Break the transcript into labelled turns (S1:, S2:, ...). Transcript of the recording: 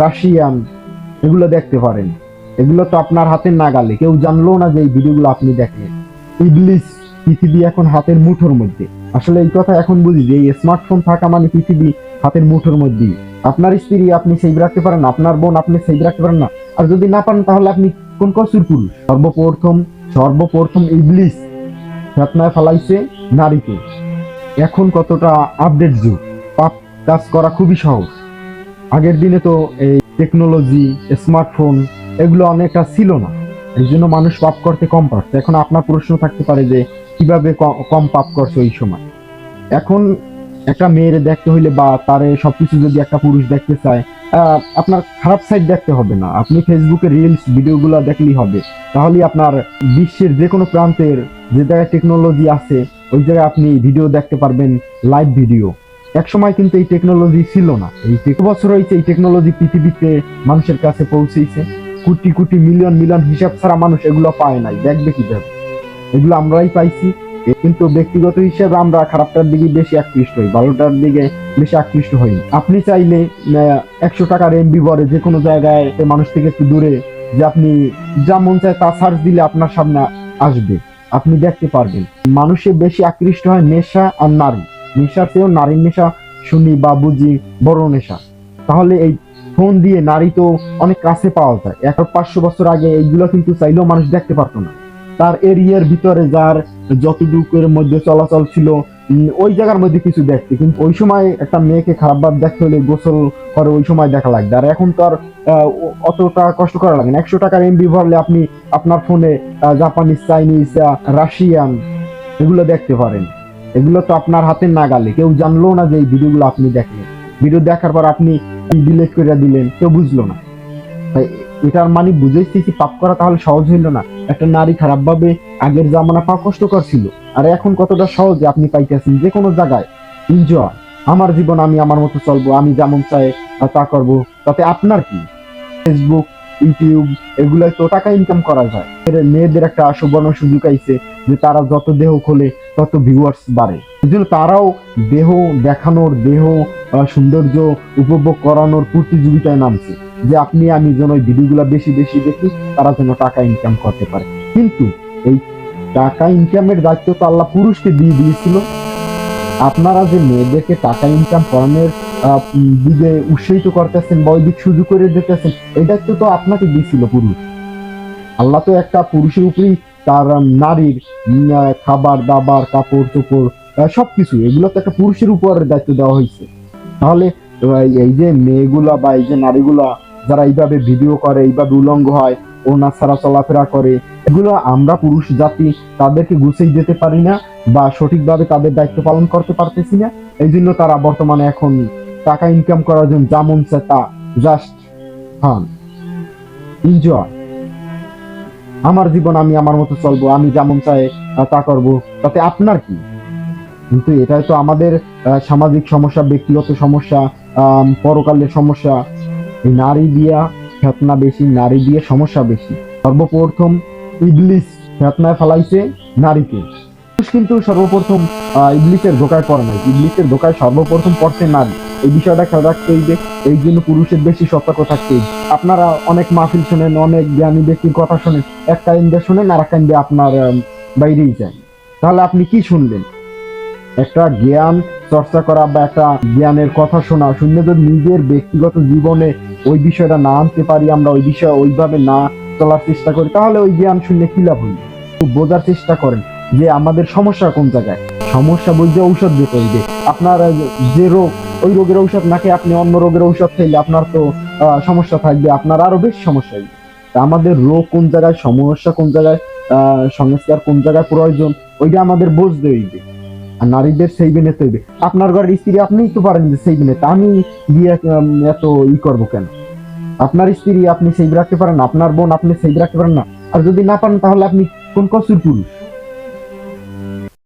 S1: Russian, এগুলো দেখতে পারেন। এগুলো তো আপনার হাতের নাগালে, কেউ জানলো না যে এই ভিডিওগুলো আপনি দেখেন। ইবলিস, পৃথিবী এখন হাতের মুঠোর মধ্যে। আসলে এই কথা এখন বুঝি যে এই স্মার্টফোন থাকা মানে পৃথিবী হাতের মুঠোর মধ্যেই। আপনার স্ত্রী আপনি সেভ রাখতে পারেন, আপনার বোন আপনি সেভ রাখতে পারেন না। আর যদি না পারেন তাহলে আপনি কোন কসুর পুরুষ? সর্বপ্রথম ইবলিস ফেতনায় ফেলাইছে নারীকে। এখন কতটা আপডেট যুগ, পাপ কাজ করা খুবই সহজ। আগের দিনে তো এই টেকনোলজি, স্মার্টফোন এগুলো অনেকটা ছিল না, এই জন্য মানুষ পাপ করতে কম পারছে। এখন আপনার প্রশ্ন থাকতে পারে যে কিভাবে কম পাপ করছে ওই সময়। এখন একটা মেয়ের দেখতে হইলে বা তারে সবকিছু যদি একটা পুরুষ দেখতে চায়, আপনার খারাপ সাইড দেখতে হবে না, আপনি ফেসবুকে রিলস ভিডিওগুলো দেখলেই হবে। তাহলে আপনার বিশ্বের যে কোনো প্রান্তের যে জায়গায় টেকনোলজি আছে ওই জায়গায় আপনি ভিডিও দেখতে পারবেন, লাইভ ভিডিও। এক সময় কিন্তু এই টেকনোলজি ছিল না, এই বছর হয়েছে এই টেকনোলজি পৃথিবীতে মানুষের কাছে পৌঁছেছে। কোটি কোটি মিলিয়ন মিলিয়ন হিসাব ছাড়া মানুষ এগুলো পায় নাই, দেখবে কিভাবে? এগুলো আমরাই পাইছি। কিন্তু ব্যক্তিগত হিসেবে আমরা খারাপটার দিকে বেশি আকৃষ্ট হই, ভালোটার দিকে বেশি আকৃষ্ট হই। আপনি চাইলে 100 টাকার এমবি ভরে যে কোনো জায়গায় মানুষ থেকে একটু দূরে যে আপনি যা মন চায় তা সার্চ দিলে আপনার সামনে আসবে, আপনি দেখতে পারবেন। মানুষের বেশি আকৃষ্ট হয় নেশা আর নারী। নেশার চেয়েও নারীর নেশা শুনি বা বুঝি বড় নেশা। তাহলে এই ফোন দিয়ে নারী তো অনেক কাছে পাওয়া যায়। 500 বছর আগে এইগুলো কিন্তু চাইলেও মানুষ দেখতে পারতো না। তার এরিয়ার ভিতরে যার যতটুকুর মধ্যে চলাচল ছিল ওই জায়গার মধ্যে কিছু দেখতে, কিন্তু ওই সময় একটা মেয়েকে খারাপ ভাব দেখতে হলে গোসল করে ওই সময় দেখা লাগবে। আর এখন তো আর অতটা কষ্ট করা লাগে না। 100 টাকার এমবি ভরলে আপনি আপনার ফোনে জাপানিজ, চাইনিজ, রাশিয়ান এগুলো দেখতে পারেন। এগুলো তো আপনার হাতের নাগালে, কেউ জানলো না যে এই ভিডিওগুলো আপনি দেখলেন। ভিডিও দেখার পর আপনি ডিলিট করে দিলেন, কেউ বুঝলো না। তাই এটার মানে বুঝেছি পাপ করা তাহলে সহজ হইল না। একটা নারী খারাপ ভাবে আগের জামানা পাওয়া কষ্টকর ছিল, আর এখন কতটা সহজে আপনি পাইতেছেন যে কোনো জায়গায়। এনজয়, আমার জীবন আমি আমার মতো চলবো, আমি যেমন চাই তা করবো, তাতে আপনার কি? ফেসবুক, ইউটিউব এগুলোয় তো টাকা ইনকাম করা যায়। মেয়েদের একটা সুবর্ণ সুযোগ আইছে যে তারা যত দেহ খোলে তত ভিউয়ার্স বাড়ে। এই জন্য তারাও দেহ দেখানোর, দেহ সৌন্দর্য উপভোগ করানোর প্রতিযোগিতায় নামছে যে আপনি আমি যেন ওই ভিডিওগুলো বেশি বেশি দেখি, তারা যেন টাকা ইনকাম করতে পারে। কিন্তু এই টাকা ইনকামের দায়িত্ব তো আল্লাহ পুরুষকে দিয়ে দিয়েছিল। আপনারা যে মেয়েদেরকে টাকা ইনকাম করানোর দিকে উৎসাহিত করতেছেন বা ওই দিক সুযোগ করে দিতেছেন, এই দায়িত্ব তো আপনাকে দিয়েছিল পুরুষ। আল্লাহ তো একটা পুরুষের উপরেই তার নারীর খাবার দাবার, কাপড় চোপড়, সবকিছু এগুলো তো একটা পুরুষের উপর দায়িত্ব দেওয়া হয়েছে। তাহলে এই যে মেয়েগুলা বা এই যে নারীগুলা যারা এইভাবে ভিডিও করে, এইভাবে উলঙ্গ হয়, ওনা ছাড়া চলাফেরা করে, এগুলো আমরা পুরুষ জাতি তাদেরকে গুছিয়ে যেতে পারি না বা সঠিকভাবে তাদের দায়িত্ব পালন করতে পারতেছি না। এই জন্য তারা বর্তমানে এখন টাকা ইনকাম করার জন্য যেমন চায় তা জাস্ট ফান, এনজয়। আমার জীবন আমি আমার মতো চলবো, আমি যেমন চাই তা করবো, তাতে আপনার কি? কিন্তু এটাই তো আমাদের সামাজিক সমস্যা, ব্যক্তিগত সমস্যা, পরকালের সমস্যা। এই নারী দিয়া ফেতনা বেশি, নারী দিয়ে সমস্যা বেশি। সর্বপ্রথম ইবলিস ফেতনায় ফেলাইছে নারীকে। পুরুষ কিন্তু সর্বপ্রথম ইবলিসের ধোকায় পড়ে নাই, ইবলিসের ধোকায় সর্বপ্রথম পড়ছে নারী। এই বিষয়টা খেয়াল রাখতে হইবে। এই জন্য পুরুষের বেশি সতর্ক থাকতে হইবে। আপনারা অনেক মাহফিল শোনেন, অনেক জ্ঞানী ব্যক্তির কথা শোনেন, এক কান দিয়ে শোনেন আর এক কান দিয়ে আপনার বাইরেই যায়। তাহলে আপনি কি শুনলেন? একটা জ্ঞান চর্চা করা বা একটা জ্ঞানের কথা শোনা শুনলে যদি নিজের ব্যক্তিগত জীবনে ওই বিষয়টা না আনতে পারি, আমরা ওই বিষয়ে ওইভাবে না চলার চেষ্টা করি, তাহলে ওই জ্ঞান শুনলে কি লাভ হইবে? বোঝার চেষ্টা করেন যে আমাদের সমস্যা কোন জায়গায়। সমস্যা বুঝে ঔষধ দিতে হইবে। আপনার যে রোগ, ওই রোগের ঔষধ নাকি আপনি অন্য রোগের ঔষধ খাইলে আপনার তো সমস্যা থাকবে, আপনার আরো বেশি সমস্যা হইবে। আমাদের রোগ কোন জায়গায়, সমস্যা কোন জায়গায়, সংস্কার কোন জায়গায় প্রয়োজন, ওইটা আমাদের বুঝতে হইবে। আর নারীদের সেই বিনে তৈবে। আপনার ঘরের স্ত্রী আপনিই তো পারেন যে সেই বিনে, আমি গিয়ে এত করবো কেন? আপনার স্ত্রী আপনি সেই রাখতে পারেন, আপনার বোন আপনি সেই রাখতে পারেন না। আর যদি না পারেন তাহলে আপনি কোন কসুর পুরুষ?